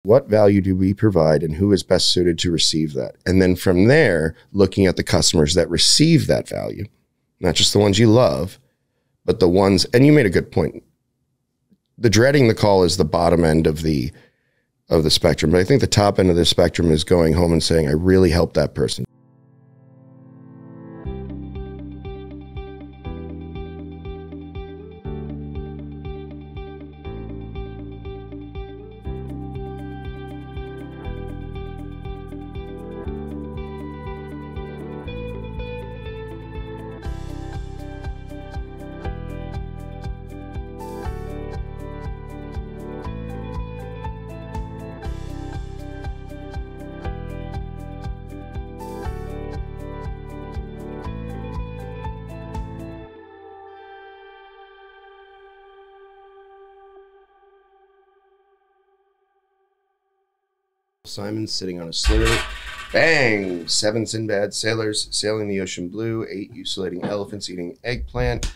What value do we provide and who is best suited to receive that? And then from there, looking at the customers that receive that value, not just the ones you love, but the ones, and you made a good point. The dreading the call is the bottom end of the spectrum. But I think the top end of the spectrum is going home and saying, I really helped that person. Simon sitting on a slough. Bang! 7 Sinbad sailors sailing the ocean blue. 8 uculating elephants eating eggplant.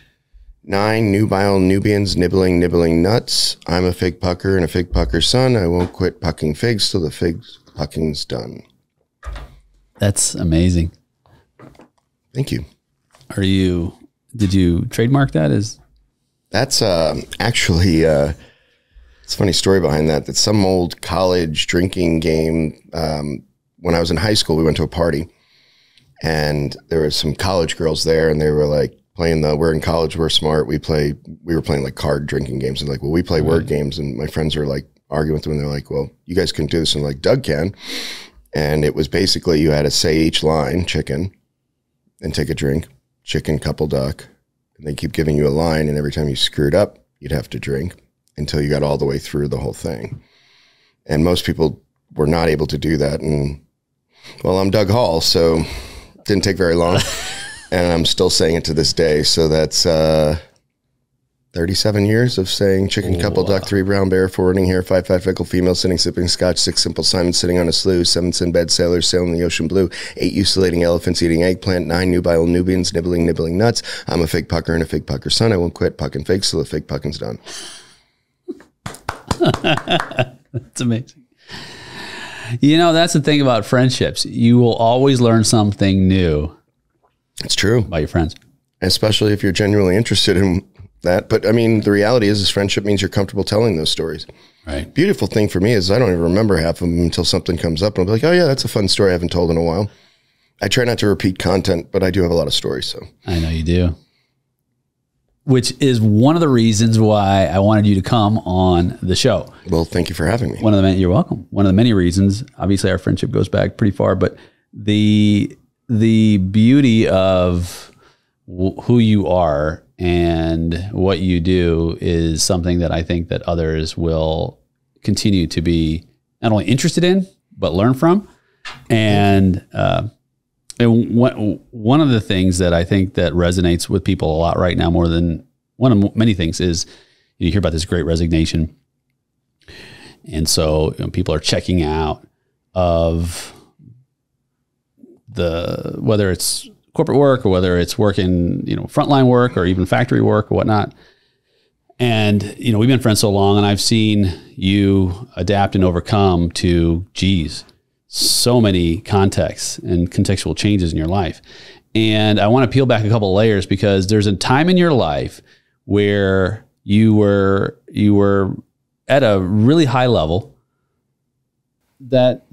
9 nubile Nubians nibbling nuts. I'm a fig pucker and a fig pucker's son. I won't quit pucking figs till the fig pucking's done. That's amazing. Thank you. Did you trademark that as? That's actually... It's a funny story behind that. That's some old college drinking game. When I was in high school, we went to a party, and there were some college girls there, and they were like playing we're in college, we're smart. We were playing like card drinking games, and like, well, we play word games. And my friends are like arguing with them, and they're like, well, you guys couldn't do this. And I'm like, Doug can. And it was basically you had to say each line, chicken, and take a drink, chicken, couple duck. And they keep giving you a line, and every time you screwed up, you'd have to drink until you got all the way through the whole thing. And most people were not able to do that. And well, I'm Doug Hall, so it didn't take very long. And I'm still saying it to this day. So that's 37 years of saying chicken, couple duck, 3 brown bear, 4 running hair, 5 fat fickle female sitting sipping scotch, 6 simple Simon sitting on a slough, 7 Sinbad sailors sailing the ocean blue, 8 uculating elephants eating eggplant, 9 nubile Nubians nibbling nuts. I'm a fig pucker and a fig pucker's son. I won't quit pucking figs till the fig pucking's done. That's amazing. You know, that's the thing about friendships. You will always learn something new. It's true. About your friends. Especially if you're genuinely interested in that. But I mean, the reality is friendship means you're comfortable telling those stories. Right. Beautiful thing for me is I don't even remember half of them until something comes up. And I'll be like, oh yeah, that's a fun story I haven't told in a while. I try not to repeat content, but I do have a lot of stories. So I know you do. Which is one of the reasons why I wanted you to come on the show. Well, thank you for having me. You're welcome. One of the many reasons, obviously our friendship goes back pretty far, but the beauty of who you are and what you do is something that I think that others will continue to be not only interested in, but learn from. And one of the things that I think that resonates with people a lot right now, more than one of many things, is you hear about this great resignation. And so people are checking out of whether it's corporate work or whether it's working, frontline work or even factory work or whatnot. And, we've been friends so long, and I've seen you adapt and overcome to, so many contexts and contextual changes in your life. And I want to peel back a couple of layers, because there's a time in your life where you were at a really high level that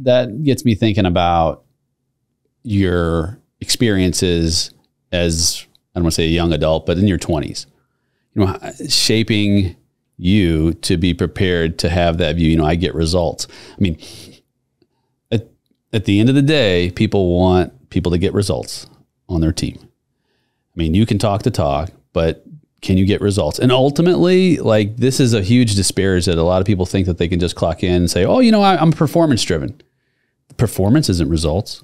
gets me thinking about your experiences as, I don't want to say a young adult, but in your 20s, shaping you to be prepared to have that view. I get results. I mean, at the end of the day, people want people to get results on their team. I mean, you can talk the talk, but can you get results? And ultimately, this is a huge disparage that a lot of people think that they can just clock in and say, oh, I'm performance driven. Performance isn't results.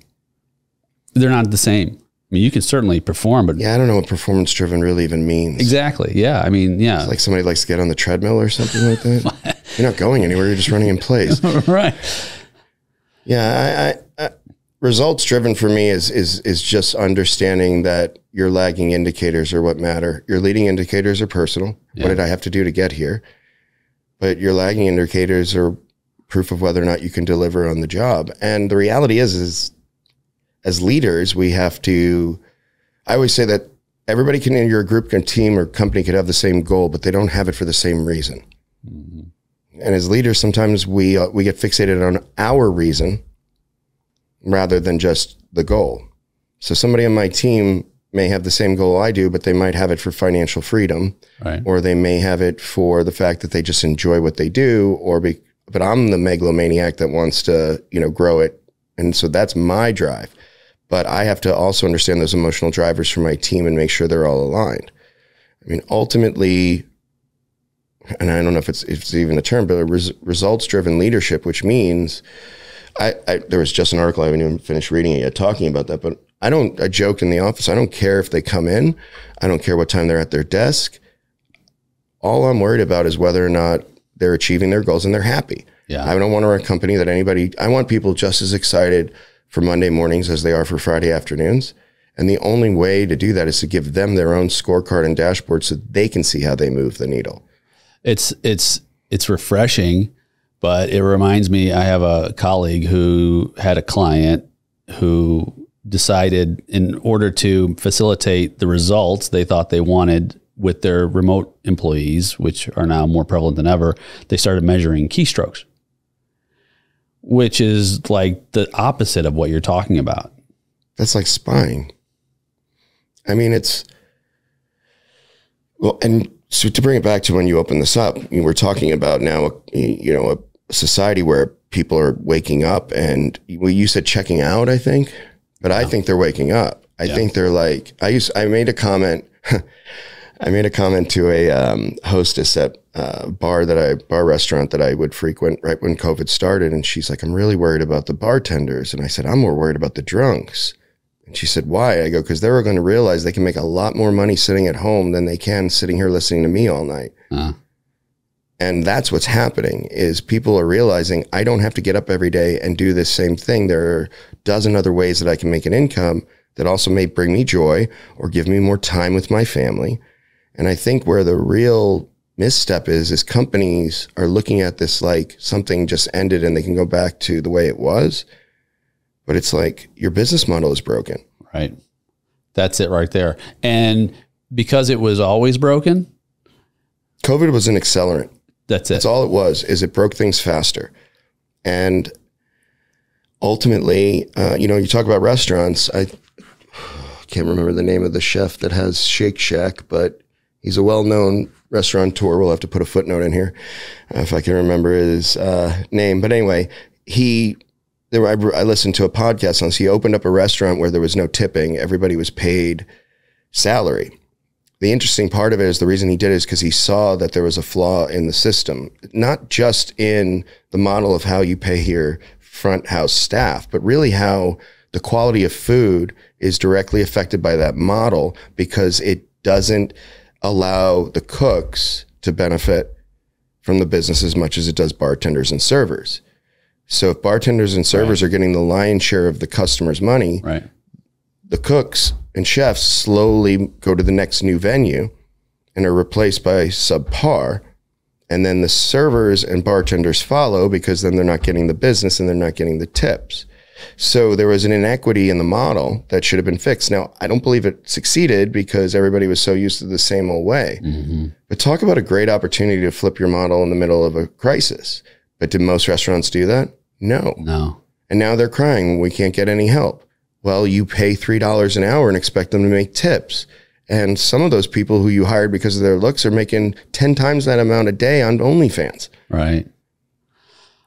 They're not the same. I mean, you can certainly perform, but yeah, I don't know what performance driven really even means. Exactly. Yeah. I mean, yeah. It's like somebody likes to get on the treadmill or something like that. You're not going anywhere. You're just running in place. Right. Yeah, I results driven for me is just understanding that your lagging indicators are what matter. Your leading indicators are personal. Yeah. What did I have to do to get here? But your lagging indicators are proof of whether or not you can deliver on the job. And the reality is as leaders, we have to, I always say that everybody can, in your group, team, or company could have the same goal, but they don't have it for the same reason. Mm-hmm. And as leaders, sometimes we get fixated on our reason rather than just the goal. So somebody on my team may have the same goal I do, but they might have it for financial freedom, right? Or they may have it for the fact that they just enjoy what they do, but I'm the megalomaniac that wants to, grow it. And so that's my drive. But I have to also understand those emotional drivers for my team and make sure they're all aligned. I mean, ultimately, and I don't know if it's even a term, but results-driven leadership, which means there was just an article, I haven't even finished reading it yet, talking about that, but I joke in the office, I don't care if they come in, I don't care what time they're at their desk. All I'm worried about is whether or not they're achieving their goals and they're happy. Yeah. I don't want to run a company that I want people just as excited for Monday mornings as they are for Friday afternoons. And the only way to do that is to give them their own scorecard and dashboard so they can see how they move the needle. It's refreshing, but it reminds me, I have a colleague who had a client who decided, in order to facilitate the results they thought they wanted with their remote employees, which are now more prevalent than ever, they started measuring keystrokes, which is like the opposite of what you're talking about. That's like spying. I mean, and so to bring it back to when you opened this up, we're talking about now, a society where people are waking up, and you said checking out, I think, but I think they're waking up. I think they're like, I made a comment to a hostess at a bar restaurant that I would frequent right when COVID started. And she's like, I'm really worried about the bartenders. And I said, I'm more worried about the drunks. And she said, why? I go, because they're going to realize they can make a lot more money sitting at home than they can sitting here listening to me all night. And that's what's happening, is people are realizing I don't have to get up every day and do this same thing. There are a dozen other ways that I can make an income that also may bring me joy or give me more time with my family. And I think where the real misstep is companies are looking at this like something just ended and they can go back to the way it was. But it's like your business model is broken. Right. That's it right there. And because it was always broken, COVID was an accelerant. That's it. That's all it was, is it broke things faster. And ultimately, you talk about restaurants. I can't remember the name of the chef that has Shake Shack, but he's a well-known restaurateur. We'll have to put a footnote in here if I can remember his name. But anyway, I listened to a podcast on this. He opened up a restaurant where there was no tipping. Everybody was paid salary. The interesting part of it is the reason he did it is because he saw that there was a flaw in the system, not just in the model of how you pay your front house staff, but really how the quality of food is directly affected by that model, because it doesn't allow the cooks to benefit from the business as much as it does bartenders and servers. So if bartenders and servers are getting the lion's share of the customer's money, the cooks and chefs slowly go to the next new venue and are replaced by subpar. And then the servers and bartenders follow, because then they're not getting the business and they're not getting the tips. So there was an inequity in the model that should have been fixed. Now, I don't believe it succeeded because everybody was so used to the same old way. Mm-hmm. But talk about a great opportunity to flip your model in the middle of a crisis. But did most restaurants do that? No. And now they're crying, we can't get any help. Well, you pay $3 an hour and expect them to make tips. And some of those people who you hired because of their looks are making 10 times that amount a day on OnlyFans. Right.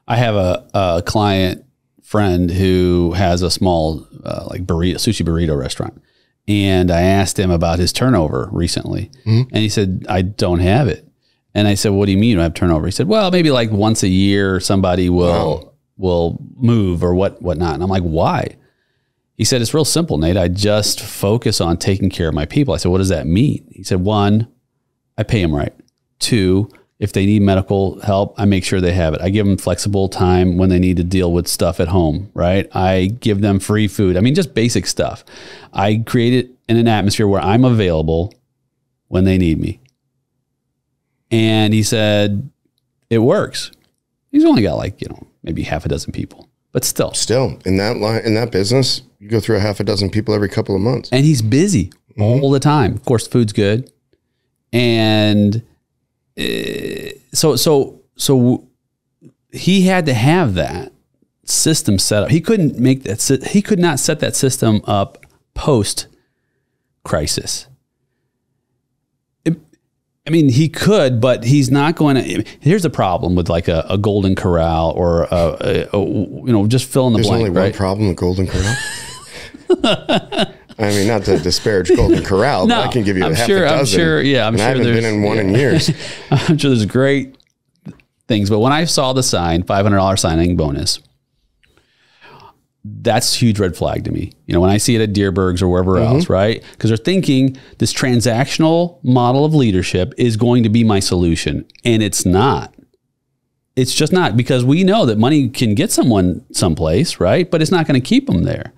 I have a client friend who has a small sushi burrito restaurant. And I asked him about his turnover recently. Mm-hmm. And he said, I don't have it. And I said, what do you mean you don't have turnover? He said, well, maybe like once a year somebody will move or whatnot. And I'm like, why? He said, it's real simple, Nate. I just focus on taking care of my people. I said, what does that mean? He said, 1, I pay them right. 2, if they need medical help, I make sure they have it. I give them flexible time when they need to deal with stuff at home, right? I give them free food. I mean, just basic stuff. I create it in an atmosphere where I'm available when they need me. And he said, it works. He's only got maybe half a dozen people, but still in that business, you go through a half a dozen people every couple of months. And he's busy all the time. Of course, the food's good. And so he had to have that system set up. He couldn't make that. He could not set that system up post crisis. I mean, he could, but he's not going to. Here's the problem with like a Golden Corral or just fill in the blank. There's only one problem with Golden Corral. I mean, not to disparage Golden Corral, but I can give you half a dozen. I'm sure. I haven't been in one in years. I'm sure there's great things, but when I saw the sign, $500 signing bonus, that's a huge red flag to me. When I see it at Deerberg's or wherever else, right? Because they're thinking this transactional model of leadership is going to be my solution, and it's not. It's just not, because we know that money can get someone someplace, right? But it's not going to keep them there.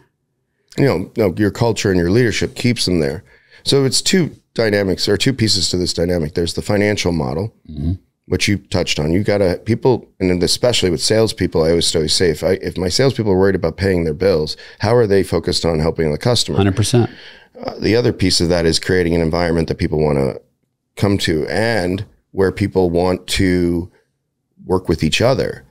No, your culture and your leadership keeps them there. So it's two dynamics, or two pieces to this dynamic. There's the financial model, which you touched on. You got to, people, and especially with salespeople, I always say, if my salespeople are worried about paying their bills, how are they focused on helping the customer? 100%. The other piece of that is creating an environment that people want to come to, and where people want to work with each other.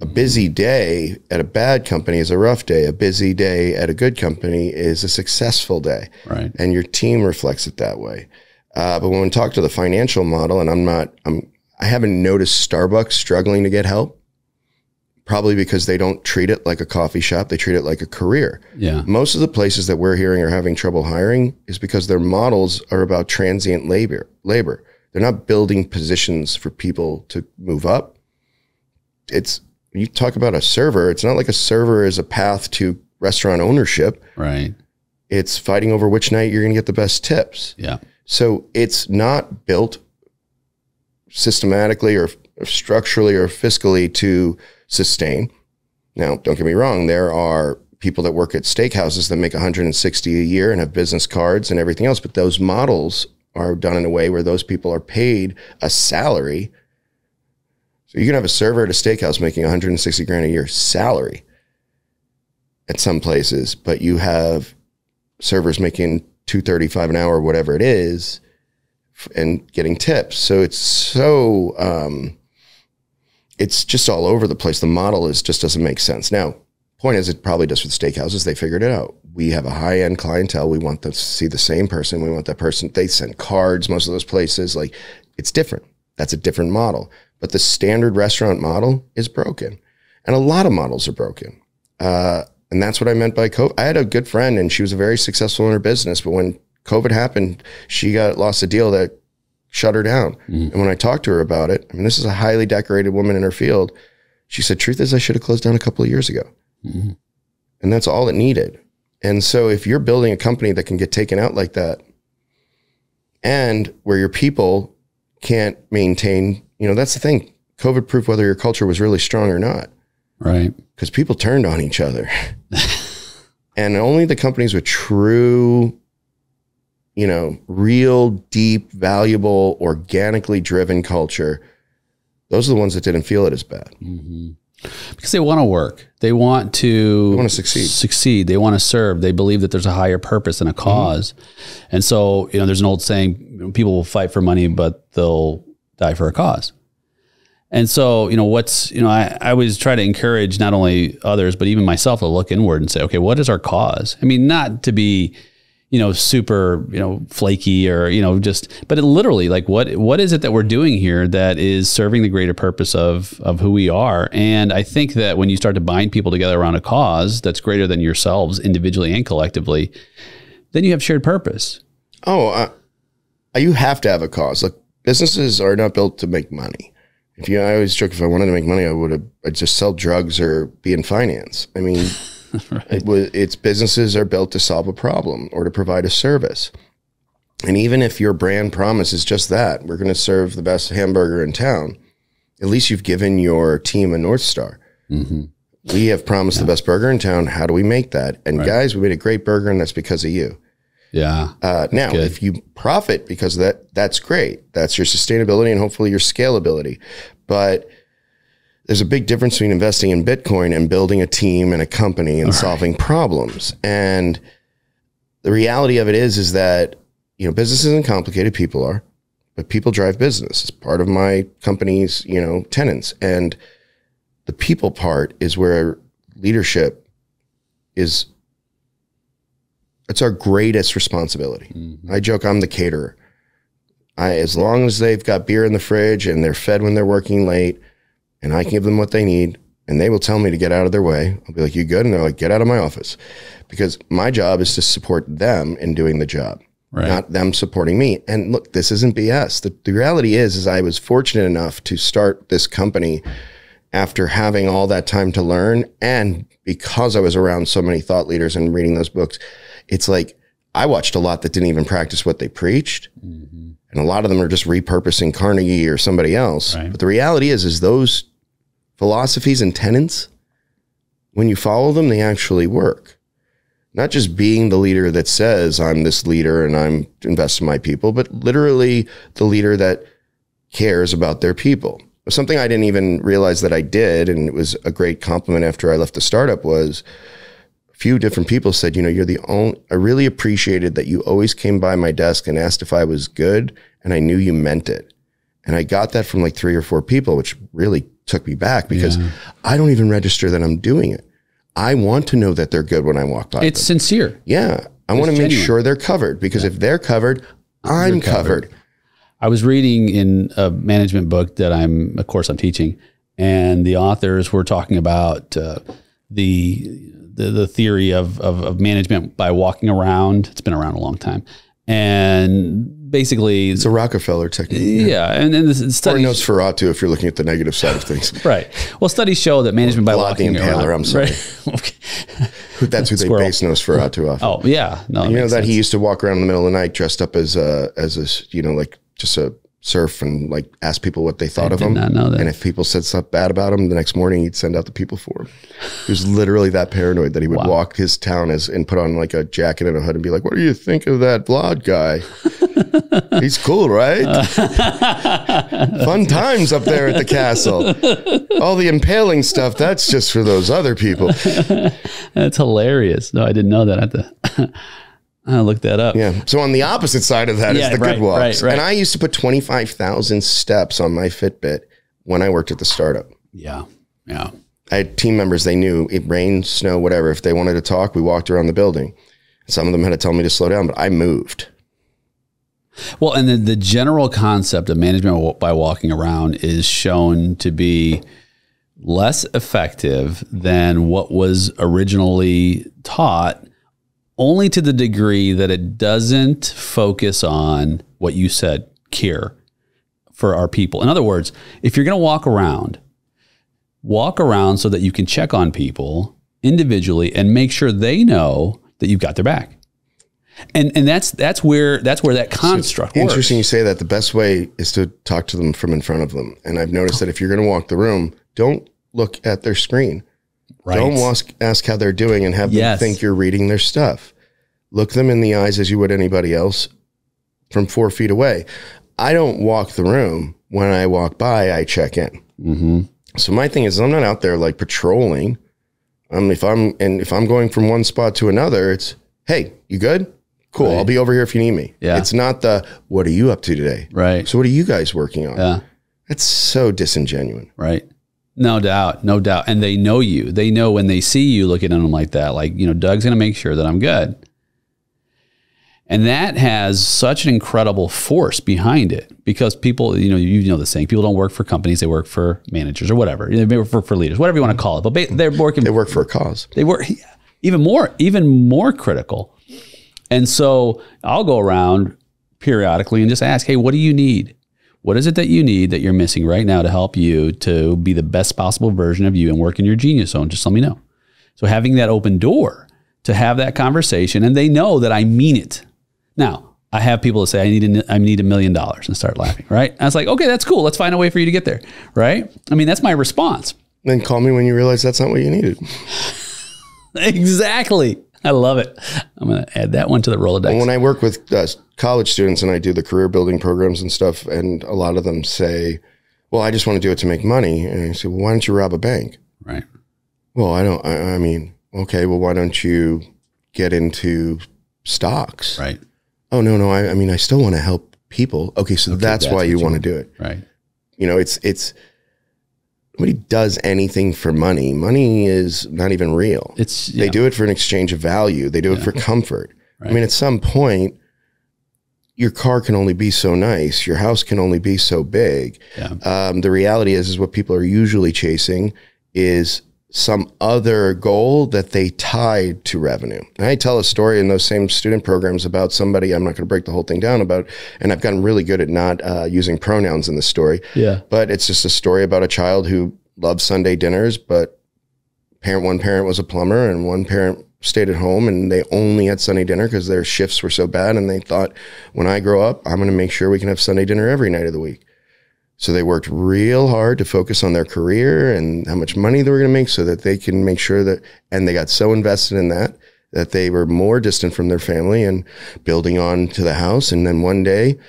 A busy day at a bad company is a rough day. A busy day at a good company is a successful day. Right. And your team reflects it that way. But when we talk to the financial model, and I haven't noticed Starbucks struggling to get help, probably because they don't treat it like a coffee shop. They treat it like a career. Yeah. Most of the places that we're hearing are having trouble hiring is because their models are about transient labor. They're not building positions for people to move up. You talk about a server, it's not like a server is a path to restaurant ownership. Right. It's fighting over which night you're going to get the best tips. Yeah. So it's not built systematically or structurally or fiscally to sustain. Now, don't get me wrong. There are people that work at steakhouses that make $160 a year and have business cards and everything else, but those models are done in a way where those people are paid a salary. So you can have a server at a steakhouse making $160,000 a year salary at some places, but you have servers making $235 an hour, whatever it is, and getting tips. So it's just all over the place. The model just doesn't make sense. Now, point is, it probably does for the steakhouses. They figured it out. We have a high-end clientele. We want them to see the same person. We want that person. They send cards, most of those places. Like, it's different. That's a different model. But the standard restaurant model is broken. And a lot of models are broken. And that's what I meant by COVID. I had a good friend, and she was very successful in her business. But when COVID happened, she lost a deal that shut her down. And when I talked to her about it, I mean, this is a highly decorated woman in her field. She said, truth is, I should have closed down a couple of years ago. And that's all it needed. And so if you're building a company that can get taken out like that, and where your people can't maintain, that's the thing. COVID proved whether your culture was really strong or not. Right. Because people turned on each other. And only the companies with true, real, deep, valuable, organically driven culture, those are the ones that didn't feel it as bad. Because they want to work. They want to succeed. They want to serve. They believe that there's a higher purpose and a cause. And so, there's an old saying, people will fight for money, but they'll die for a cause. And so, I always try to encourage not only others, but even myself to look inward and say, okay, what is our cause? I mean, not to be, super, flaky or, but it literally, like, what is it that we're doing here that is serving the greater purpose of who we are? And I think that when you start to bind people together around a cause that's greater than yourselves individually and collectively, then you have shared purpose. You have to have a cause. Look, businesses are not built to make money. I always joke, if I wanted to make money, I'd just sell drugs or be in finance. I mean, right. It's businesses are built to solve a problem or to provide a service. And even if your brand promise is just that, we're going to serve the best hamburger in town, at least you've given your team a North Star. We have promised the best burger in town. How do we make that? And guys, we made a great burger, and that's because of you. Yeah. Now, if you profit because of that, that's great. That's your sustainability and hopefully your scalability. But there's a big difference between investing in Bitcoin and building a team and a company and solving problems. And the reality of it is that, you know, business isn't complicated, people are, but people drive business. It's part of my company's, you know, tenets. And the people part is where leadership is, it's our greatest responsibility. Mm-hmm. I joke, I'm the caterer. As long as they've got beer in the fridge and they're fed when they're working late, and I can give them what they need, and they will tell me to get out of their way. I'll be like, you good? And they're like, get out of my office. Because my job is to support them in doing the job, not them supporting me. And look, this isn't BS. The reality is I was fortunate enough to start this company after having all that time to learn. And because I was around so many thought leaders and reading those books, it's like I watched a lot that didn't even practice what they preached. Mm-hmm. And a lot of them are just repurposing Carnegie or somebody else. Right. But the reality is those philosophies and tenets, when you follow them, they actually work. Not just being the leader that says, I'm this leader and I'm investing in my people, but literally the leader that cares about their people. Something I didn't even realize that I did, and it was a great compliment after I left the startup, was a few different people said, you know, you're the only, I really appreciated that you always came by my desk and asked if I was good, and I knew you meant it. And I got that from like 3 or 4 people, which really took me back because I don't even register that I'm doing it. I want to know that they're good when I walk by. It's sincere. Yeah. I want to make sure they're covered, because if they're covered, I'm covered. I was reading in a management book that of course I'm teaching, and the authors were talking about the theory of management by walking around. It's been around a long time. And basically, it's a Rockefeller technique. Yeah. And then the study, or Nosferatu if you're looking at the negative side of things. Right. Well, studies show that management by walking the Impaler, around. I'm sorry. Right. Okay. That's who they base Nosferatu off. Oh, yeah. No, you know that he used to walk around in the middle of the night dressed up as a, you know, like just a surf and like ask people what they thought of him. I did not know that. And if people said stuff bad about him, the next morning he'd send out the people for him. He was literally that paranoid that he would walk his town and put on like a jacket and a hood and be like, what do you think of that Vlad guy? He's cool, right? Fun times up there at the castle. All the impaling stuff, that's just for those other people. That's hilarious. No, I didn't know that. I'll look that up. Yeah. So on the opposite side of that is the good walks. Right. And I used to put 25,000 steps on my Fitbit when I worked at the startup. Yeah. Yeah. I had team members, they knew it rained, snow, whatever. If they wanted to talk, we walked around the building. Some of them had to tell me to slow down, but I moved. Well, and the general concept of management by walking around is shown to be less effective than what was originally taught, only to the degree that it doesn't focus on what you said, care for our people. In other words, if you're going to walk around so that you can check on people individually and make sure they know that you've got their back. And that's where that construct works. Interesting you say that. The best way is to talk to them from in front of them. And I've noticed that if you're going to walk the room, don't look at their screen. Right. Don't ask how they're doing and have them think you're reading their stuff. Look them in the eyes as you would anybody else from 4 feet away. I don't walk the room. When I walk by, I check in. Mm-hmm. So my thing is, I'm not out there like patrolling. If I'm going from one spot to another, it's, hey, you good? Cool. Right. I'll be over here if you need me. Yeah. It's not what are you up to today? Right. So what are you guys working on? Yeah. That's so disingenuous. Right. No doubt. No doubt. And they know you. They know when they see you looking at them like that, like, you know, Doug's going to make sure that I'm good. And that has such an incredible force behind it, because people, you know the saying, people don't work for companies, they work for managers or whatever. They work for leaders, whatever you want to call it. But they work for a cause. They work even more critical. And so I'll go around periodically and just ask, hey, what do you need? What is it that you need that you're missing right now to help you to be the best possible version of you and work in your genius zone? Just let me know. So having that open door to have that conversation, and they know that I mean it. Now, I have people that say, I need $1 million, and start laughing, right? And I was like, okay, that's cool. Let's find a way for you to get there, right? I mean, that's my response. Then call me when you realize that's not what you needed. Exactly. I love it. I'm going to add that one to the Rolodex. Well, when I work with college students and I do the career building programs and stuff, and a lot of them say, well, I just want to do it to make money. And I said, well, why don't you rob a bank? Right. Well, I mean, okay, well, why don't you get into stocks? Right. Oh, no. I mean, I still want to help people. Okay. So that's why you want to do it. Right. You know, it's nobody does anything for money. Money is not even real. They do it for an exchange of value. They do it for comfort. Right. I mean, at some point, your car can only be so nice. Your house can only be so big. Yeah. The reality is what people are usually chasing is some other goal that they tied to revenue. And I tell a story in those same student programs about somebody, I'm not going to break the whole thing down about, and I've gotten really good at not using pronouns in the story. Yeah. But it's just a story about a child who loved Sunday dinners, but one parent was a plumber and one parent stayed at home, and they only had Sunday dinner because their shifts were so bad. And they thought, when I grow up, I'm going to make sure we can have Sunday dinner every night of the week. So they worked real hard to focus on their career and how much money they were going to make so that they can make sure that, and they got so invested in that they were more distant from their family and building on to the house. And then one day,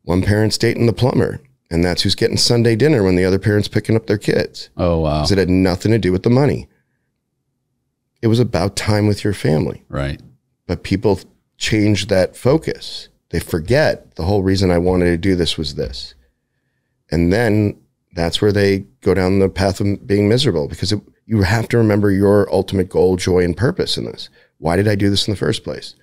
one parent's dating the plumber, and that's who's getting Sunday dinner when the other parent's picking up their kids. Oh, wow. Because it had nothing to do with the money. It was about time with your family. Right. But people change that focus. They forget the whole reason I wanted to do this was this. And then that's where they go down the path of being miserable, because you have to remember your ultimate goal, joy, and purpose in this. Why did I do this in the first place?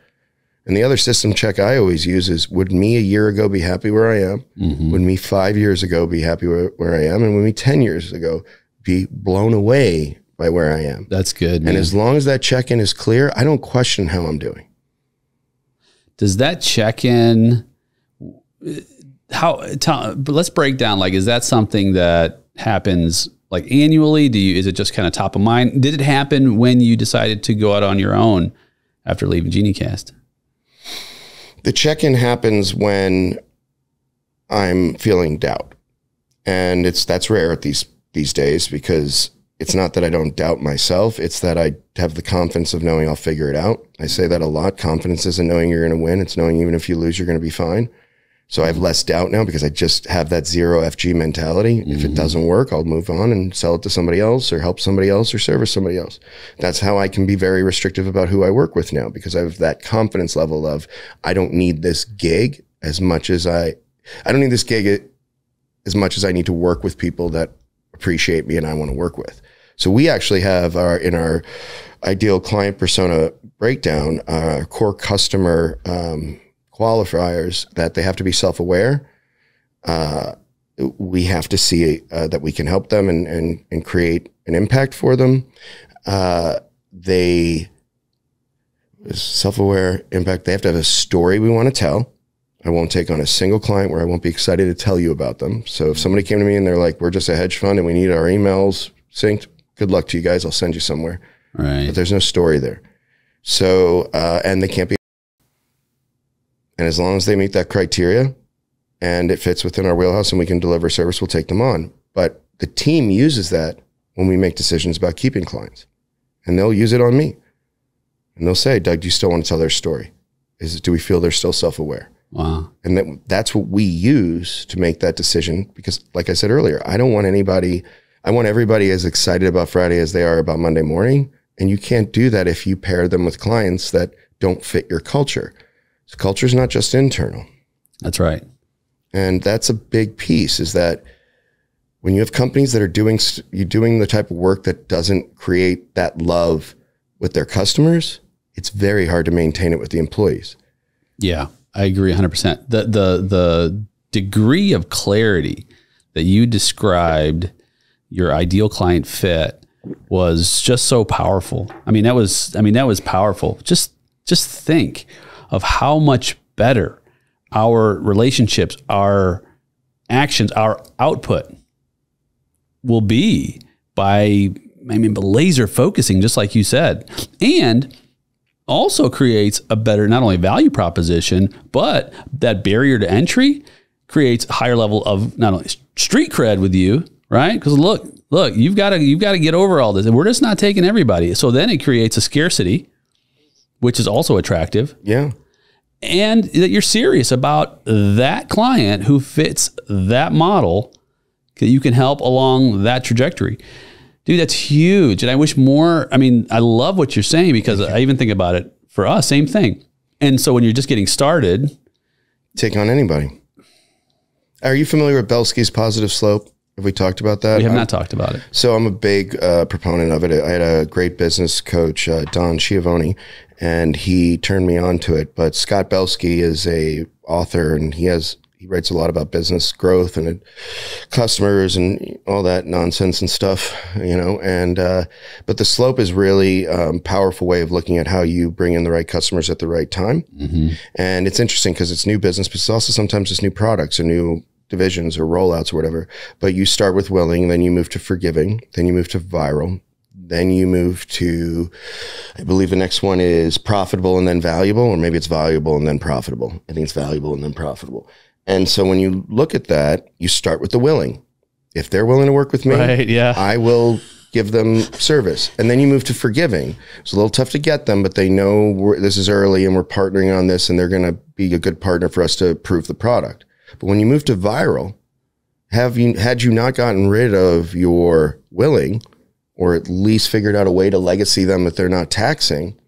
And the other system check I always use is, would me a year ago be happy where I am? Mm-hmm. Would me 5 years ago be happy where I am? And would me 10 years ago be blown away by where I am? That's good, man. And as long as that check-in is clear, I don't question how I'm doing. Does that check-in... but let's break down, like, is that something that happens like annually? Is it just kind of top of mind? Did it happen when you decided to go out on your own after leaving GenieCast? The check-in happens when I'm feeling doubt. And that's rare at these days, because it's not that I don't doubt myself. It's that I have the confidence of knowing I'll figure it out. I say that a lot. Confidence isn't knowing you're going to win. It's knowing even if you lose, you're going to be fine. So I have less doubt now because I just have that zero FG mentality. Mm-hmm. If it doesn't work, I'll move on and sell it to somebody else or help somebody else or service somebody else. That's how I can be very restrictive about who I work with now, because I have that confidence level of, I don't need this gig as much as I don't need this gig as much as I need to work with people that appreciate me and I want to work with. So we actually have in our ideal client persona breakdown, core customer, qualifiers that they have to be self-aware. We have to see that we can help them and create an impact for them. They self-aware impact. They have to have a story we want to tell. I won't take on a single client where I won't be excited to tell you about them. So if somebody came to me and they're like, we're just a hedge fund and we need our emails synced, good luck to you guys. I'll send you somewhere. Right. But there's no story there. So, and they can't be. And as long as they meet that criteria and it fits within our wheelhouse and we can deliver service, we'll take them on. But the team uses that when we make decisions about keeping clients. And they'll use it on me. And they'll say, Doug, do you still want to tell their story? Do we feel they're still self-aware? Wow. And that's what we use to make that decision. Because like I said earlier, I want everybody as excited about Friday as they are about Monday morning. And you can't do that if you pair them with clients that don't fit your culture. So culture is not just internal. That's right. And that's a big piece, is that when you have companies that are doing the type of work that doesn't create that love with their customers, it's very hard to maintain it with the employees. Yeah, I agree 100%. The degree of clarity that you described your ideal client fit was just so powerful. I mean, that was powerful. Just think of how much better our relationships, our actions, our output will be by laser focusing, just like you said, and also creates a better, not only value proposition, but that barrier to entry creates a higher level of not only street cred with you, right? Because look, you've got to get over all this, and we're just not taking everybody. So then it creates a scarcity, which is also attractive. Yeah. And that you're serious about that client who fits that model that you can help along that trajectory. Dude, that's huge. And I wish more, I mean, I love what you're saying because I even think about it for us, same thing. And so when you're just getting started. Take on anybody. Are you familiar with Belsky's positive slope? Have we talked about that? We have not talked about it. So I'm a big proponent of it. I had a great business coach, Don Schiavone, and he turned me on to it. But Scott Belsky is a author, and he writes a lot about business growth and customers and all that nonsense and stuff, you know. And but the slope is really powerful way of looking at how you bring in the right customers at the right time. Mm-hmm. And it's interesting because it's new business, but it's also sometimes it's new products or new divisions or rollouts or whatever. But you start with willing, then you move to forgiving, then you move to viral, then you move to, I believe the next one is profitable and then valuable, or maybe it's valuable and then profitable. I think it's valuable and then profitable. And so when you look at that, you start with the willing. If they're willing to work with me, I will give them service. And then you move to forgiving. It's a little tough to get them, but they know this is early and we're partnering on this and they're going to be a good partner for us to approve the product. But when you move to viral, had you not gotten rid of your willing, or at least figured out a way to legacy them that they're not taxing,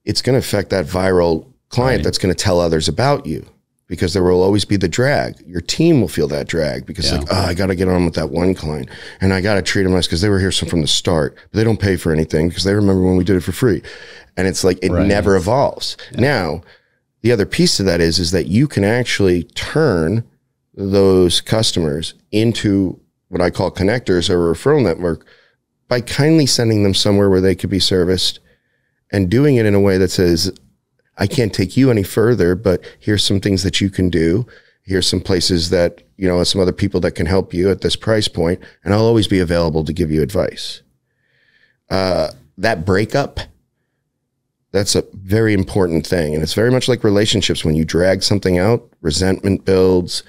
it's going to affect that viral client that's going to tell others about you, because there will always be the drag. Your team will feel that drag because like, oh, I got to get on with that one client and I got to treat them nice because they were here from the start, but they don't pay for anything because they remember when we did it for free. And it's like, it never evolves. Yeah. Now, the other piece to that is that you can actually turn those customers into what I call connectors or a referral network by kindly sending them somewhere where they could be serviced and doing it in a way that says, I can't take you any further, but here's some things that you can do. Here's some places that, you know, some other people that can help you at this price point, and I'll always be available to give you advice. That breakup, that's a very important thing. And it's very much like relationships. When you drag something out, resentment builds,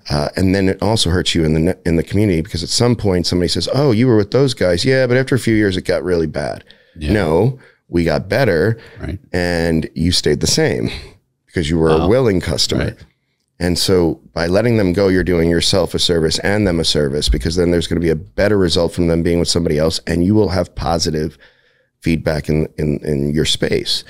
and then it also hurts you in the community, because at some point somebody says, oh, you were with those guys. Yeah, but after a few years, it got really bad. Yeah. No, we got better, and you stayed the same because you were a willing customer. Right. And so by letting them go, you're doing yourself a service and them a service, because then there's going to be a better result from them being with somebody else, and you will have positive feedback in your space.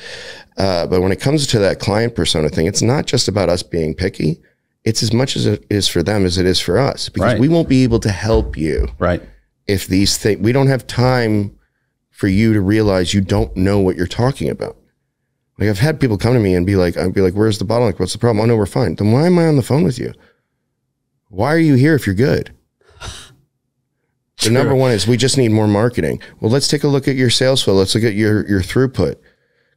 But when it comes to that client persona thing, it's not just about us being picky. It's as much as it is for them as it is for us, because we won't be able to help you if these things, we don't have time for you to realize you don't know what you're talking about. Like, I've had people come to me and I'd be like, where's the bottleneck? What's the problem? Oh no, we're fine. Then why am I on the phone with you? Why are you here if you're good? The number one is, we just need more marketing. Well, let's take a look at your sales flow. Let's look at your throughput.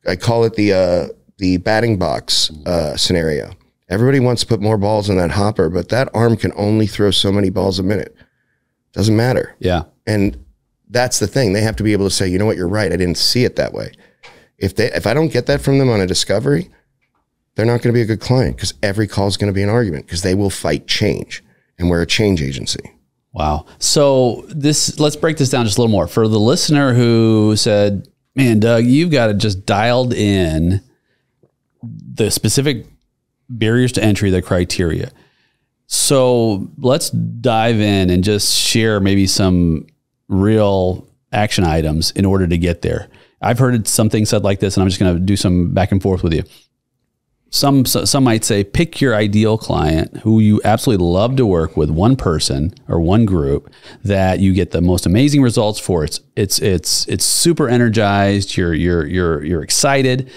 I call it the batting box scenario. Everybody wants to put more balls in that hopper, but that arm can only throw so many balls a minute. Doesn't matter. Yeah. And that's the thing. They have to be able to say, you know what, you're right. I didn't see it that way. If I don't get that from them on a discovery, they're not going to be a good client, because every call is going to be an argument, because they will fight change, and we're a change agency. Wow. So let's break this down just a little more. For the listener who said, man, Doug, you've got to just dialed in the specific barriers to entry, the criteria. So let's dive in and just share maybe some real action items in order to get there. I've heard something said like this, and I'm just going to do some back and forth with you. Some might say, pick your ideal client who you absolutely love to work with, one person or one group that you get the most amazing results for. It's super energized. You're excited,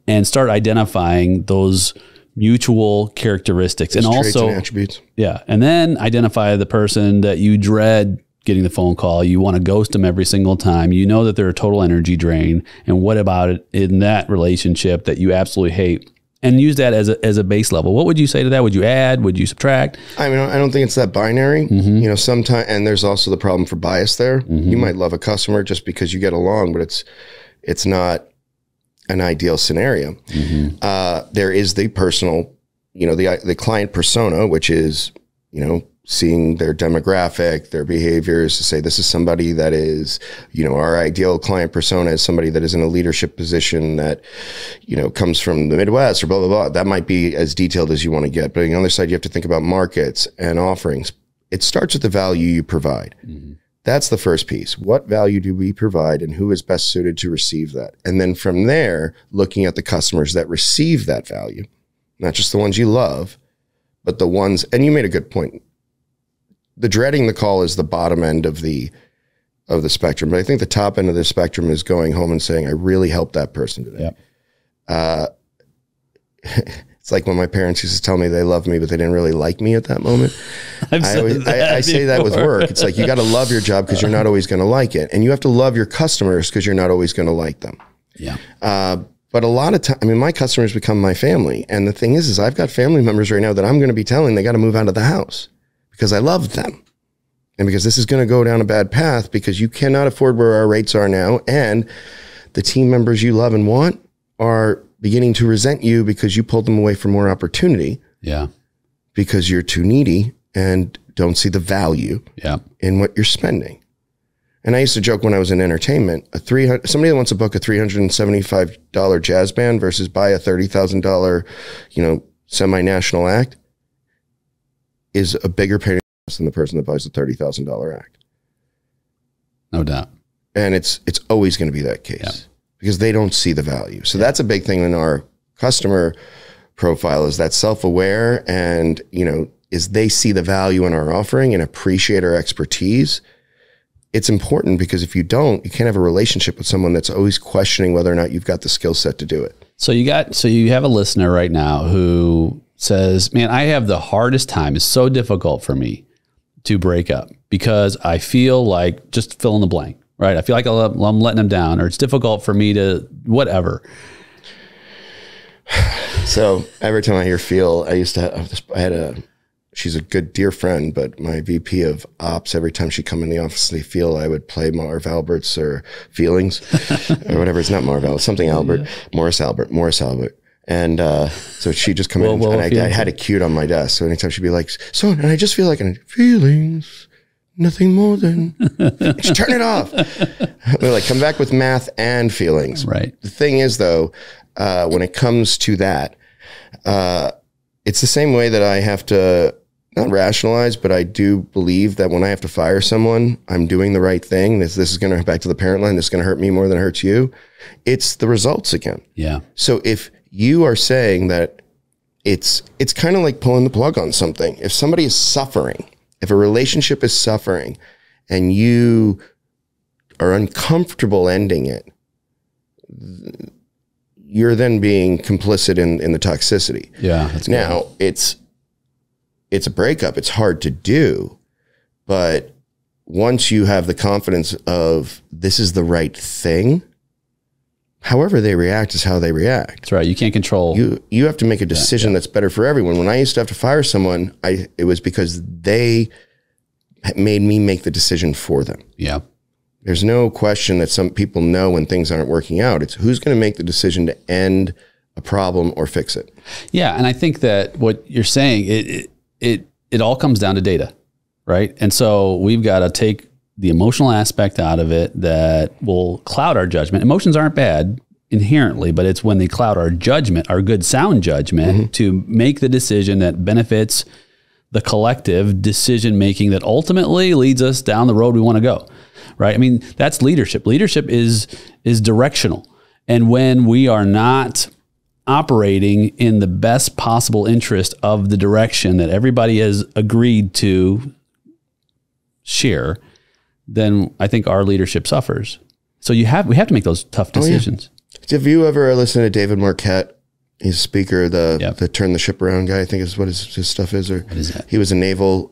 and start identifying those mutual characteristics, and also and attributes. Yeah. And then identify the person that you dread getting the phone call. You want to ghost them every single time. You know that they're a total energy drain. And what about it in that relationship that you absolutely hate? And use that as a base level. What would you say to that? Would you add? Would you subtract? I mean, I don't think it's that binary. Mm-hmm. You know, sometimes, and there's also the problem for bias there. Mm-hmm. You might love a customer just because you get along, but it's not an ideal scenario. Mm-hmm. There is the personal, you know, the client persona, which is, you know, seeing their demographic, their behaviors, to say this is somebody that is, you know, our ideal client persona is somebody that is in a leadership position that, you know, comes from the Midwest or blah, blah, blah. That might be as detailed as you want to get. But on the other side, you have to think about markets and offerings. it starts with the value you provide. That's the first piece. What value do we provide and who is best suited to receive that? And then from there, looking at the customers that receive that value, not just the ones you love, but the ones, and you made a good point. The dreading the call is the bottom end of the spectrum. But I think the top end of the spectrum is going home and saying, I really helped that person today. Yep. It's like when my parents used to tell me they loved me, but they didn't really like me at that moment. I say that with work. It's like, you got to love your job because you're not always going to like it. And you have to love your customers because you're not always going to like them. Yeah. But a lot of time, I mean, my customers become my family. And the thing is I've got family members right now that I'm going to be telling they got to move out of the house because I love them. And because this is going to go down a bad path because you cannot afford where our rates are now. And the team members you love and want are beginning to resent you because you pulled them away for more opportunity. Yeah. Because you're too needy and don't see the value in what you're spending. And I used to joke when I was in entertainment, somebody that wants to book a $375 jazz band versus buy a $30,000, semi-national act is a bigger pain than the person that buys a $30,000 act. No doubt. And it's always going to be that case because they don't see the value. So that's a big thing in our customer profile, is that self-aware and, is they see the value in our offering and appreciate our expertise. It's important because if you don't, you can't have a relationship with someone that's always questioning whether or not you've got the skill set to do it. So you have a listener right now who says, man, I have the hardest time. It's so difficult for me to break up because I feel like, just fill in the blank, right? I feel like I'm letting them down, or it's difficult for me to whatever. So every time I hear she's a good dear friend, but my VP of ops, every time she come in the office, they feel I would play Marv Albert's or Feelings or whatever. It's not Marv Albert, something Albert, Morris Albert. And so she'd just come in and I had it queued on my desk. So anytime she'd be like, so, and I just feel like feelings, nothing more than, just turn it off. We're like, come back with math and feelings. Right. The thing is though, when it comes to that, it's the same way that I have to not rationalize, but I do believe that when I have to fire someone, I'm doing the right thing. This is going to back to the parent line. This is going to hurt me more than it hurts you. It's the results again. Yeah. So if you are saying that it's kind of like pulling the plug on something. If somebody is suffering, if a relationship is suffering and you are uncomfortable ending it, you're then being complicit in the toxicity. Yeah. That's now it's a breakup. It's hard to do, but once you have the confidence of this is the right thing, however they react is how they react. That's right. You can't control. You have to make a decision that's better for everyone. When I used to have to fire someone, it was because they made me make the decision for them. Yeah. There's no question that some people know when things aren't working out. It's who's going to make the decision to end a problem or fix it. Yeah. And I think that what you're saying, it all comes down to data, right? And so we've got to take the emotional aspect out of it that will cloud our judgment. Emotions aren't bad inherently, but it's when they cloud our judgment, our good sound judgment, to make the decision that benefits the collective decision making that ultimately leads us down the road we want to go. Right. I mean, that's leadership. Leadership is directional. And when we are not operating in the best possible interest of the direction that everybody has agreed to share, then I think our leadership suffers. So we have to make those tough decisions. Oh, yeah. Have you ever listened to David Marquette? He's a speaker, the Turn the Ship Around guy, I think is what his stuff is. Or what is that? He was a naval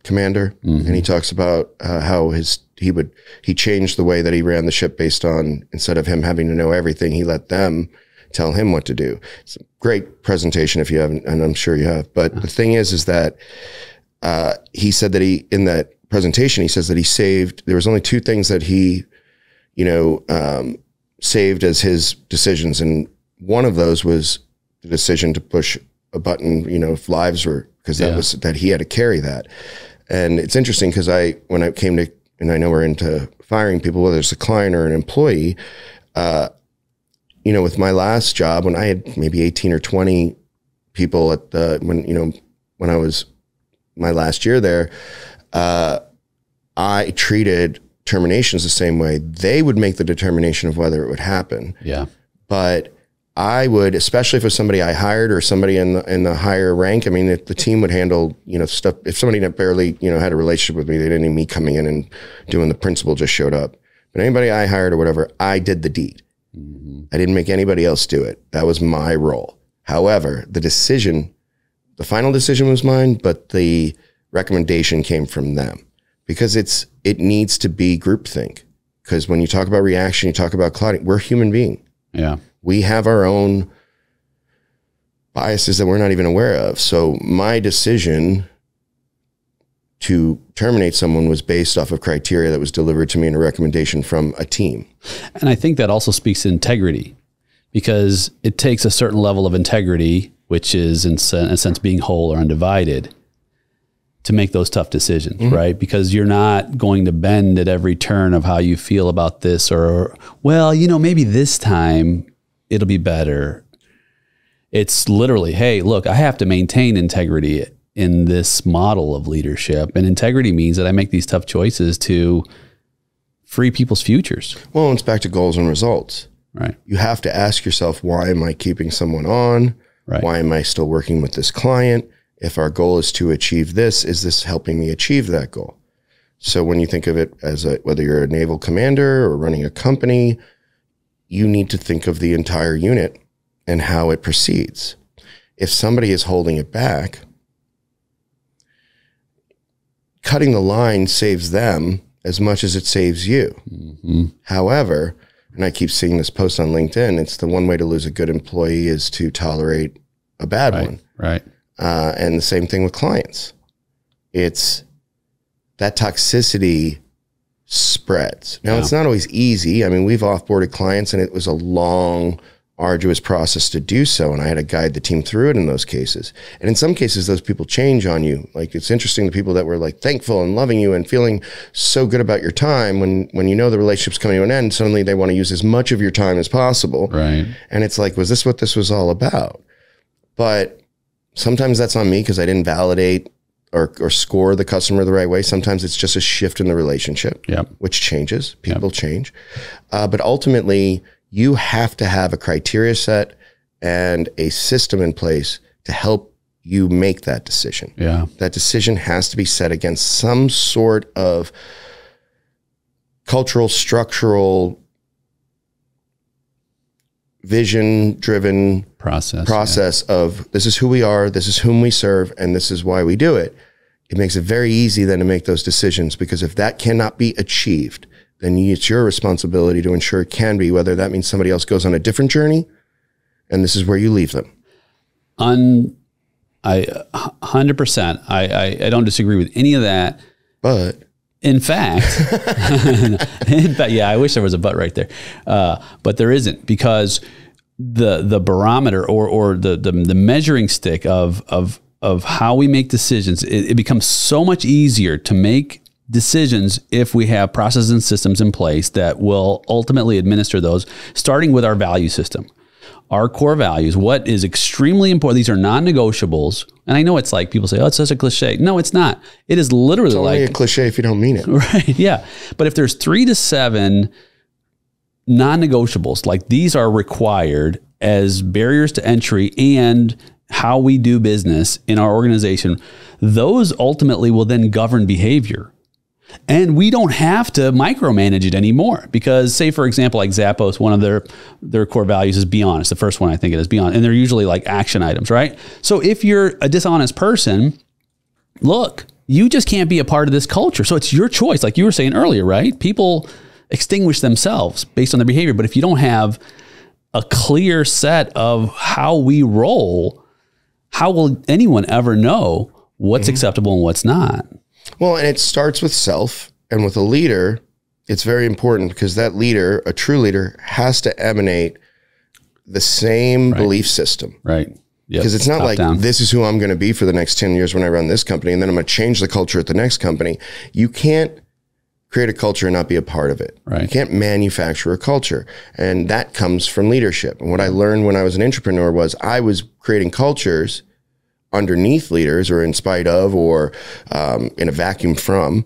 commander, and he talks about how he changed the way that he ran the ship based on, instead of him having to know everything, he let them tell him what to do. It's a great presentation if you haven't, and I'm sure you have. But the thing is that he said that in that presentation, he says that there was only two things that he, saved as his decisions. And one of those was the decision to push a button, if lives were, because that he had to carry that. And it's interesting because when I came to, and I know we're into firing people, whether it's a client or an employee, with my last job, when I had maybe 18 or 20 people when I was my last year there, I treated terminations the same way. They would make the determination of whether it would happen. Yeah. But I would, especially if it was somebody I hired or somebody in the higher rank. I mean, if the team would handle, stuff. If somebody that barely, had a relationship with me, they didn't need me coming in and doing the principal just showed up. But anybody I hired or whatever, I did the deed. Mm-hmm. I didn't make anybody else do it. That was my role. However, the final decision was mine, but the recommendation came from them because it needs to be groupthink. Because when you talk about reaction, you talk about clouding, we're human beings. Yeah. We have our own biases that we're not even aware of. So my decision to terminate someone was based off of criteria that was delivered to me in a recommendation from a team. And I think that also speaks to integrity, because it takes a certain level of integrity, which is in a sense being whole or undivided, to make those tough decisions, mm-hmm. right? Because you're not going to bend at every turn of how you feel about this, or, well, maybe this time it'll be better. It's literally, hey, look, I have to maintain integrity in this model of leadership. And integrity means that I make these tough choices to free people's futures. Well, it's back to goals and results. Right. You have to ask yourself, why am I keeping someone on? Right. Why am I still working with this client? If our goal is to achieve this, is this helping me achieve that goal? So when you think of it as whether you're a naval commander or running a company, you need to think of the entire unit and how it proceeds. If somebody is holding it back, cutting the line saves them as much as it saves you. Mm-hmm. However, and I keep seeing this post on LinkedIn, it's the one way to lose a good employee is to tolerate a bad one. Right. And the same thing with clients. It's that toxicity spreads. Now, It's not always easy. I mean, we've offboarded clients and it was a long, arduous process to do so. And I had to guide the team through it in those cases. And in some cases, those people change on you. Like, it's interesting, the people that were like thankful and loving you and feeling so good about your time, when the relationship's coming to an end, suddenly they want to use as much of your time as possible. Right. And it's like, was this what this was all about? But sometimes that's on me because I didn't validate or score the customer the right way. Sometimes it's just a shift in the relationship, which changes. People change. But ultimately, you have to have a criteria set and a system in place to help you make that decision. Yeah. That decision has to be set against some sort of cultural, structural, vision-driven process of this is who we are, this is whom we serve, and this is why we do it. It makes it very easy then to make those decisions, because if that cannot be achieved, then it's your responsibility to ensure it can be, whether that means somebody else goes on a different journey, and this is where you leave them. 100%. I don't disagree with any of that. But in fact, I wish there was a but right there. But there isn't, because the barometer or the measuring stick of how we make decisions, it becomes so much easier to make decisions if we have processes and systems in place that will ultimately administer those, starting with our value system. Our core values, what is extremely important. These are non-negotiables. And I know it's like people say, oh, it's such a cliche. No, it's not. It is literally it's only like a cliche if you don't mean it. Right. Yeah. But if there's 3 to 7 non-negotiables, like these are required as barriers to entry and how we do business in our organization, those ultimately will then govern behavior. And we don't have to micromanage it anymore, because, say, for example, like Zappos, one of their core values is be honest. The first one, I think it is be honest. And they're usually like action items, right? So if you're a dishonest person, look, you just can't be a part of this culture. So it's your choice. Like you were saying earlier, right? People extinguish themselves based on their behavior. But if you don't have a clear set of how we roll, how will anyone ever know what's acceptable and what's not? Well, and it starts with self, and with a leader, it's very important, because that leader, a true leader, has to emanate the same belief system. Right. Because it's not like this is who I'm going to be for the next 10 years when I run this company, and then I'm going to change the culture at the next company. You can't create a culture and not be a part of it. Right. You can't manufacture a culture. And that comes from leadership. And what I learned when I was an entrepreneur was I was creating cultures underneath leaders or in spite of or in a vacuum from.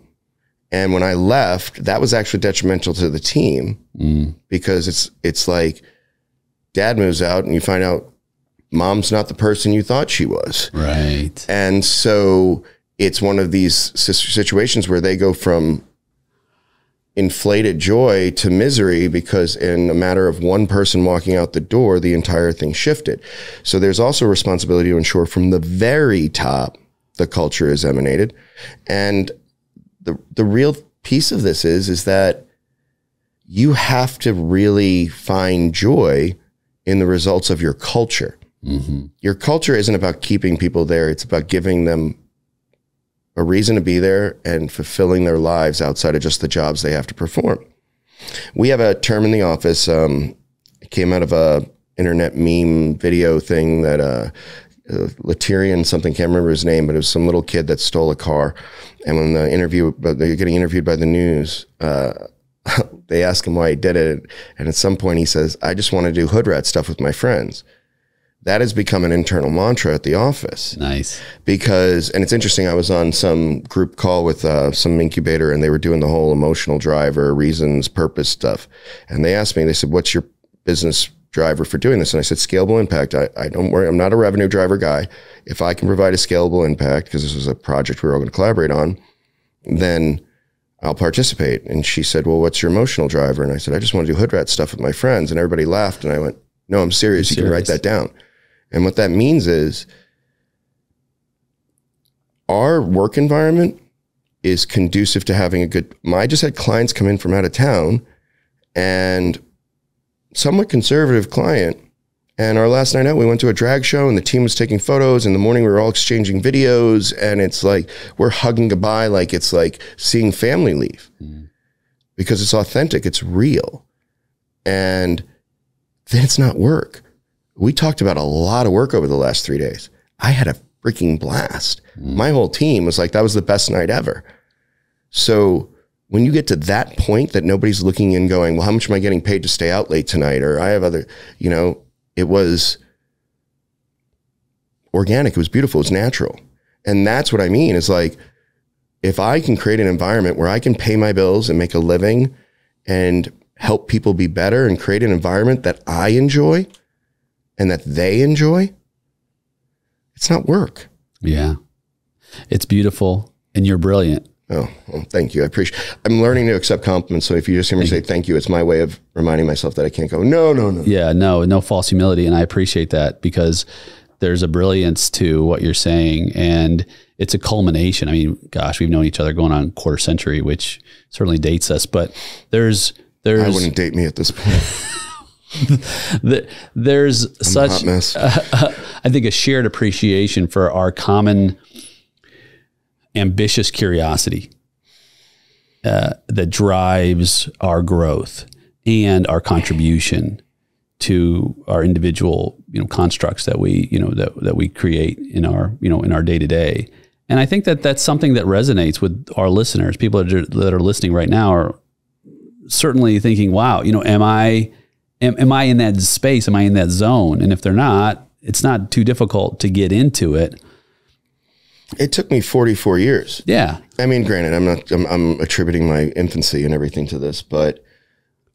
And when I left, that was actually detrimental to the team because it's like dad moves out and you find out mom's not the person you thought she was. Right. And so it's one of these situations where they go from inflated joy to misery because in a matter of one person walking out the door, the entire thing shifted. So there's also a responsibility to ensure from the very top, the culture is emanated. And the real piece of this is that you have to really find joy in the results of your culture. Mm-hmm. Your culture isn't about keeping people there. It's about giving them a reason to be there and fulfilling their lives outside of just the jobs they have to perform. We have a term in the office. It came out of a internet meme video thing that Laterian something, can't remember his name, but it was some little kid that stole a car. And when they're getting interviewed by the news, they ask him why he did it. And at some point he says, I just want to do hood rat stuff with my friends. That has become an internal mantra at the office. Nice. Because, and it's interesting, I was on some group call with some incubator and they were doing the whole emotional driver, reasons, purpose stuff. And they asked me, they said, what's your business driver for doing this? And I said, scalable impact. I don't worry. I'm not a revenue driver guy. If I can provide a scalable impact, because this was a project we were all going to collaborate on, then I'll participate. And she said, well, what's your emotional driver? And I said, I just want to do hood rat stuff with my friends. And everybody laughed. And I went, no, I'm serious. You can write that down. And what that means is our work environment is conducive to having a good, I just had clients come in from out of town and somewhat conservative client. And our last night out, we went to a drag show and the team was taking photos. In the morning, we were all exchanging videos and it's like, we're hugging goodbye. Like it's like seeing family leave because it's authentic. It's real. And then it's not work. We talked about a lot of work over the last 3 days. I had a freaking blast. My whole team was like, that was the best night ever. So when you get to that point that nobody's looking and going, well, how much am I getting paid to stay out late tonight? Or I have other, it was organic. It was beautiful. It was natural. And that's what I mean is like, if I can create an environment where I can pay my bills and make a living and help people be better and create an environment that I enjoy and that they enjoy, it's not work. Yeah. It's beautiful and you're brilliant. Oh, well, thank you. I appreciate it. I'm learning to accept compliments. So if you just hear me say thank you, it's my way of reminding myself that I can't go, no. Yeah, no false humility. And I appreciate that because there's a brilliance to what you're saying and it's a culmination. I mean, gosh, we've known each other going on a quarter century, which certainly dates us, but there's I wouldn't date me at this point. There's such, I think, a shared appreciation for our common ambitious curiosity that drives our growth and our contribution to our individual, constructs that we, that we create in our, in our day to day. And I think that that's something that resonates with our listeners. People that are listening right now are certainly thinking, wow, am I in that space? Am I in that zone? And if they're not, it's not too difficult to get into it. It took me 44 years. Yeah. I mean, granted, I'm attributing my infancy and everything to this, but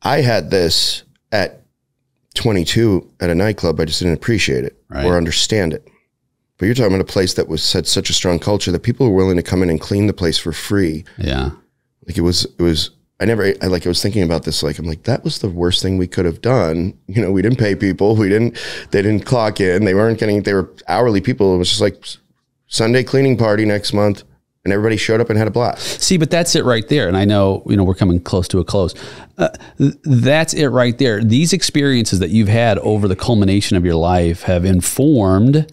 I had this at 22 at a nightclub. I just didn't appreciate it or understand it. But you're talking about a place that had such a strong culture that people were willing to come in and clean the place for free. Yeah. Like it was, I was thinking about this, I'm like, that was the worst thing we could have done. We didn't pay people. They didn't clock in. They were hourly people. It was just like Sunday cleaning party next month and everybody showed up and had a blast. See, but that's it right there. And I know, we're coming close to a close. That's it right there. These experiences that you've had over the culmination of your life have informed,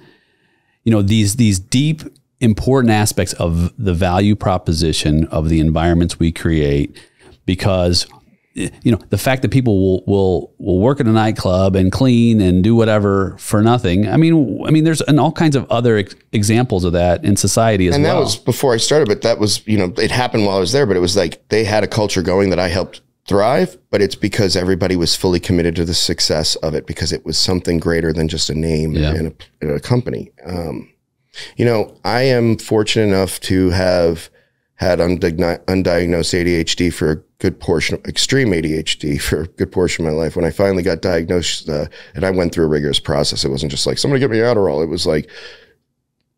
these deep, important aspects of the value proposition of the environments we create. Because, the fact that people will work at a nightclub and clean and do whatever for nothing. I mean, there's all kinds of other examples of that in society as well. And that was before I started, but that was, it happened while I was there, but it was like they had a culture going that I helped thrive, but it's because everybody was fully committed to the success of it because it was something greater than just a name in a company. You know, I am fortunate enough to have had undiagnosed ADHD for a good portion, extreme ADHD for a good portion of my life. When I finally got diagnosed, and I went through a rigorous process, it wasn't just like, somebody get me Adderall. It was like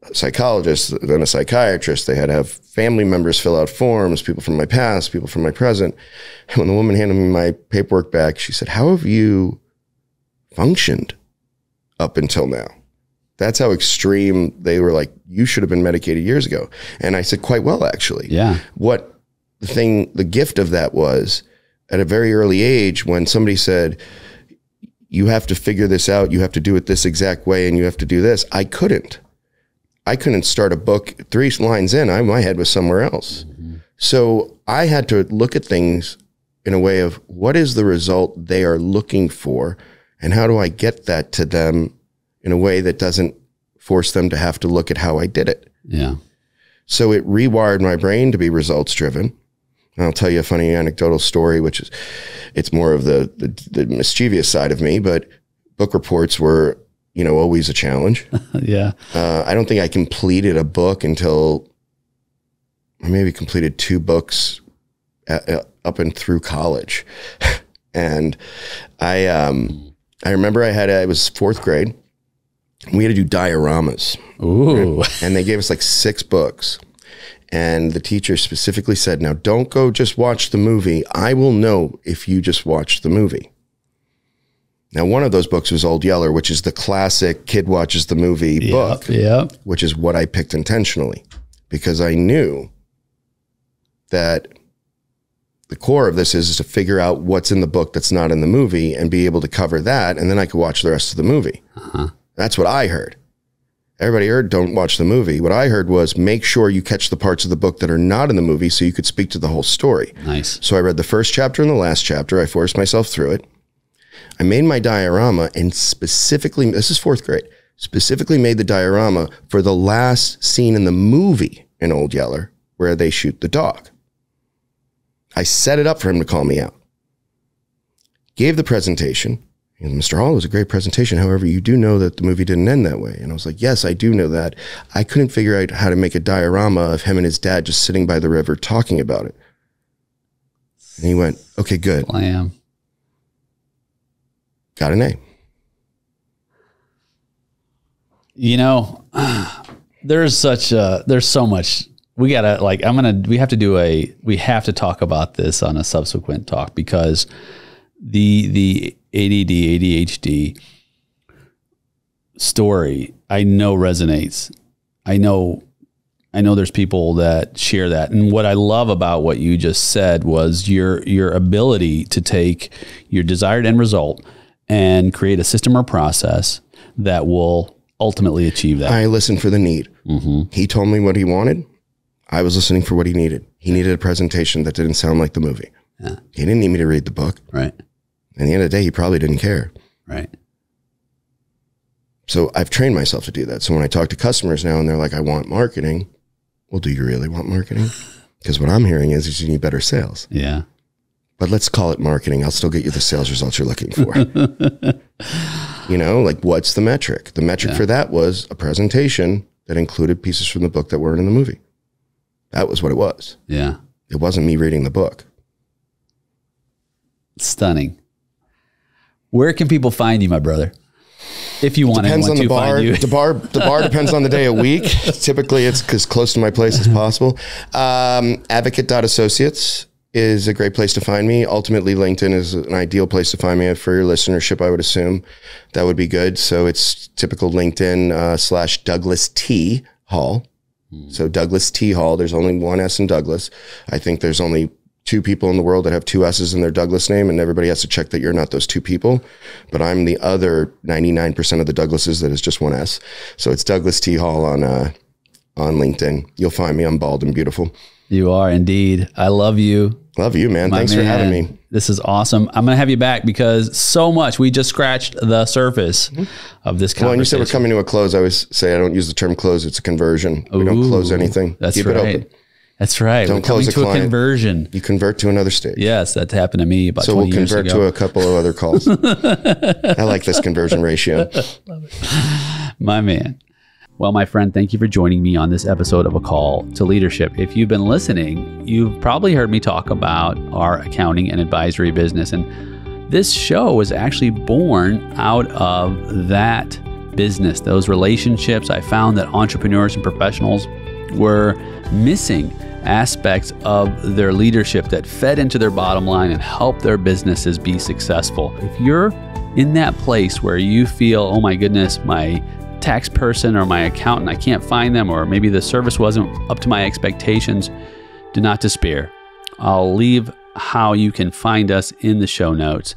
a psychologist, then a psychiatrist. They had to have family members fill out forms, people from my past, people from my present. And when the woman handed me my paperwork back, she said, how have you functioned up until now? That's how extreme they were. Like, you should have been medicated years ago. And I said, quite well, actually. Yeah. The gift of that was, at a very early age, when somebody said, you have to figure this out, you have to do it this exact way, and you have to do this, I couldn't start a book 3 lines in. My head was somewhere else. Mm-hmm. So I had to look at things in a way of, what is the result they are looking for, and how do I get that to them in a way that doesn't force them to have to look at how I did it. Yeah. So it rewired my brain to be results driven. And I'll tell you a funny anecdotal story, which is, it's more of the mischievous side of me, but book reports were, you know, always a challenge. Yeah. I don't think I completed a book until I maybe completed 2 books up and through college. And I remember it was 4th grade. We had to do dioramas. Ooh. And they gave us like 6 books. And the teacher specifically said, now don't go just watch the movie. I will know if you just watch the movie. Now, one of those books was Old Yeller, which is the classic kid watches the movie book, which is what I picked intentionally, because I knew that the core of this is to figure out what's in the book that's not in the movie and be able to cover that. And then I could watch the rest of the movie. Uh-huh. That's what I heard. Everybody heard, don't watch the movie. What I heard was, make sure you catch the parts of the book that are not in the movie so you could speak to the whole story. Nice. So I read the first chapter and the last chapter. I forced myself through it. I made my diorama, and specifically, this is 4th grade, specifically made the diorama for the last scene in the movie in Old Yeller where they shoot the dog. I set it up for him to call me out. Gave the presentation. And Mr. Hall, it was a great presentation. However, you do know that the movie didn't end that way. And I was like, yes, I do know that. I couldn't figure out how to make a diorama of him and his dad just sitting by the river talking about it. And he went, okay, good. Slam. Got an A. You know, there's so much. We gotta, like, we have to talk about this on a subsequent talk, because the ADD, ADHD story, I know resonates. I know there's people that share that. And what I love about what you just said was your ability to take your desired end result and create a system or process that will ultimately achieve that. I listened for the need. Mm-hmm. He told me what he wanted. I was listening for what he needed. He needed a presentation that didn't sound like the movie. Yeah. He didn't need me to read the book. Right. At the end of the day, he probably didn't care. Right. So I've trained myself to do that. So when I talk to customers now and they're like, I want marketing. Well, do you really want marketing? Because what I'm hearing is you need better sales. Yeah. But let's call it marketing. I'll still get you the sales results you're looking for. You know, like, what's the metric? The metric for that was a presentation that included pieces from the book that weren't in the movie. That was what it was. Yeah. It wasn't me reading the book. Stunning. Where can people find you, my brother? If you want anyone to find you. The bar depends on the day of week. Typically, it's as close to my place as possible. Advocate.associates is a great place to find me. Ultimately, LinkedIn is an ideal place to find me. For your listenership, I would assume that would be good. So it's typical LinkedIn / Douglas T. Hall. So Douglas T. Hall. There's only 1 S in Douglas. I think there's only 2 people in the world that have 2 S's in their Douglas name, and everybody has to check that you're not those 2 people. But I'm the other 99% of the Douglases that is just 1 S. So it's Douglas T. Hall on LinkedIn. You'll find me. I'm bald and beautiful. You are indeed. I love you. Love you, man. Thanks for having me. This is awesome. I'm going to have you back because so much. We just scratched the surface of this conversation. Well, and you said we're coming to a close. I always say I don't use the term close. It's a conversion. We don't close anything. That's Keep right. it open. That's right. Don't close a client. Conversion. You convert to another stage. Yes, that happened to me about 20 years ago. So we'll convert to a couple of other calls. I like this conversion ratio. Love it. My man. Well, my friend, thank you for joining me on this episode of A Call to Leadership. If you've been listening, you've probably heard me talk about our accounting and advisory business. And this show was actually born out of that business, those relationships. I found that entrepreneurs and professionals were missing aspects of their leadership that fed into their bottom line and helped their businesses be successful. If you're in that place where you feel, oh my goodness, my tax person or my accountant, I can't find them, or maybe the service wasn't up to my expectations, do not despair. I'll leave how you can find us in the show notes.